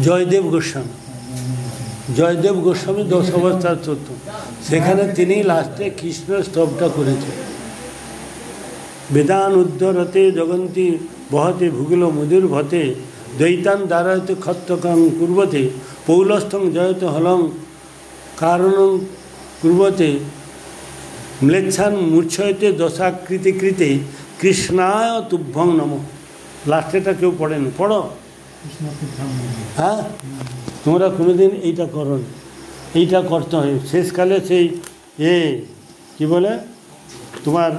জয়দেব গোস্বামী। জয়দেব গোস্বামী 10 অবস্থার তত্ত্ব, সেখানে তিনি লাস্টে কৃষ্ণের স্তবটা করেছেন। বেদান উদ্ধরতে জগন্তি বহতে ভূগোল মধুর ভতে দ্বৈতান দ্বারায়তে খত্তকং কুর্বতে পৌলস্থং জয়তে হলং কারণং কুর্বতে ম্লেচ্ছান মূর্ছয়তে দশাকৃতি কৃতে কৃষ্ণায় তুভ্যং নম। লাস্টেটা কেউ পড়েনি, পড়ো। হ্যাঁ, তোমরা কোনোদিন এইটা করো, এইটা করতে হয় শেষকালে। সেই কি বলে তোমার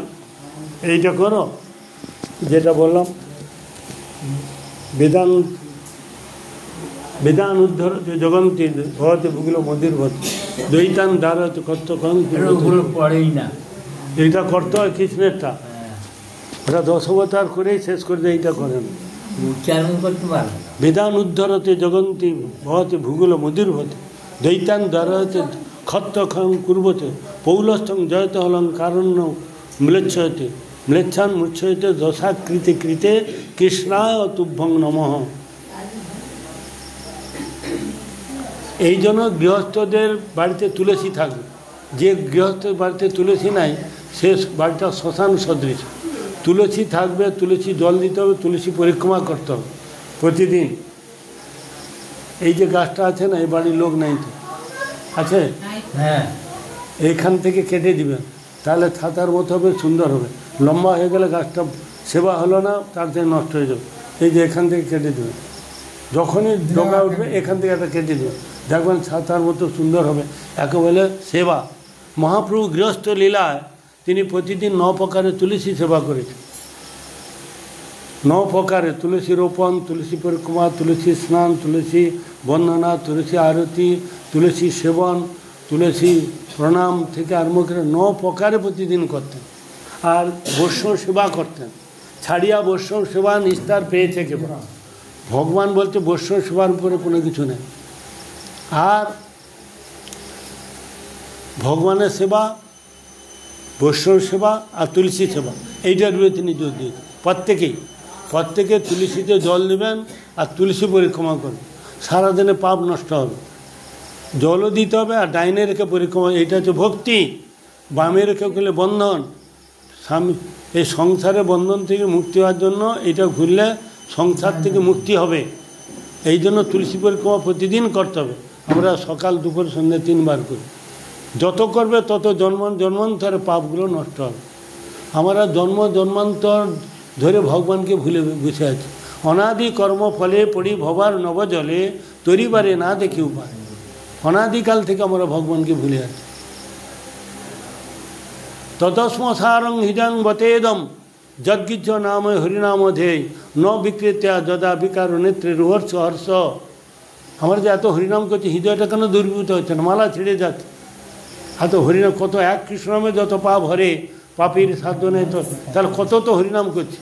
এইটা করো যেটা বললাম, বেদান উদ্ধর জগন্তি ভবতে ভূগোল মন্দির ভত দ্বৈতান দ্বারা কর্তকং পড়েই না, এইটা করতে হয় কৃষ্ণেরটা। ওটা 10 অবতার করেই শেষ করে দেয়, এইটা করেন উচ্চারণ করতে পারবে। বেদান উদ্ধরতে জগন্তি ভবতে ভূগোল মন্দির ভতে দ্বৈতান দ্বারাতে খত্তকং কুর্বতে পৌলস্থং জয়তে হলং কারণ্য ম্লেচ্ছয়তে ম্লেচ্ছান মূর্ছয়তে দশাকৃতি কৃতে কৃষ্ণায় তুভ্যং নমঃ। এই জন্য গৃহস্থদের বাড়িতে তুলসী থাকবে। যে গৃহস্থের বাড়িতে তুলসী নাই সে বাড়িটা শ্মশান সদৃশ। তুলসী থাকবে, তুলসী জল দিতে হবে, তুলসী পরিক্রমা করতে হবে প্রতিদিন। এই যে গাছটা আছে না, এই বাড়ির লোক নাই তো আছে, হ্যাঁ, এইখান থেকে কেটে দিবেন, তাহলে ছাতার মতো হবে, সুন্দর হবে। লম্বা হয়ে গেলে গাছটা সেবা হলো না, তার থেকে নষ্ট হয়ে যাবে। এই যে এখান থেকে কেটে দেবেন, যখনই ডগা উঠবে এখান থেকে একটা কেটে দেবেন, দেখবেন ছাতার মতো সুন্দর হবে। একেবারে সেবা। মহাপ্রভু গৃহস্থ লীলায় তিনি প্রতিদিন 9 প্রকারে তুলসী সেবা করেছেন। 9 প্রকারে তুলসী রোপণ, তুলসী পরিক্রমা, তুলসী স্নান, তুলসী বন্দনা, তুলসী আরতি, তুলসী সেবন, তুলসী প্রণাম থেকে আরম্ভ করে 9 প্রকারে প্রতিদিন করতেন। আর বৈষ্ণব সেবা করতেন। ছাড়িয়া বৈষ্ণব সেবা নিস্তার পেয়েছে কেবল। ভগবান বলতে বৈষ্ণব সেবার উপরে কোনো কিছু নেই। আর ভগবানের সেবা, বৈষ্ণব সেবা আর তুলসী সেবা, এইটার উপরে তিনি জোর দিয়েছেন। প্রত্যেকে তুলসীতে জল দেবেন আর তুলসী পরিক্রমা করবেন, সারাদিনে পাপ নষ্ট হবে। জলও দিতে হবে আর ডাইনে রেখে পরিক্রমা, এইটা হচ্ছে ভক্তি। বামে রেখে গেলে বন্ধন। স্বামী এই সংসারে বন্ধন থেকে মুক্তি হওয়ার জন্য এটা ঘুরলে সংসার থেকে মুক্তি হবে। এই জন্য তুলসী পরিক্রমা প্রতিদিন করতে হবে। আমরা সকাল দুপুর সন্ধ্যে 3 বার করি। যত করবে তত জন্মান্তরে পাপগুলো নষ্ট হবে। আমরা জন্মান্তর ধরে ভগবানকে ভুলে বসে আছি। অনাদি কর্ম ফলে পড়ি ভবার নবজলে তরিবারে না দেখি উপায়। অনাদিকাল থেকে আমরা ভগবানকে ভুলে আছি। তদস্মসারং হৃদং বতেদম যদ্গীর্য নাম হরিনাম ধেয় ন বিকৃত্যা যদা বিকার নেত্রে রুহর্ষ হর্ষ। আমরা যে এত হরিনাম করছি, হৃদয়টা কেন দুর্বৃত হচ্ছে না? মালা ছেড়ে যাচ্ছে। এত হরিনাম কত, এক কৃষ্ণ নামে যত পাপ হরে, পাপীর সাধ্য নেই তো, তাহলে কত তো হরিনাম করছি।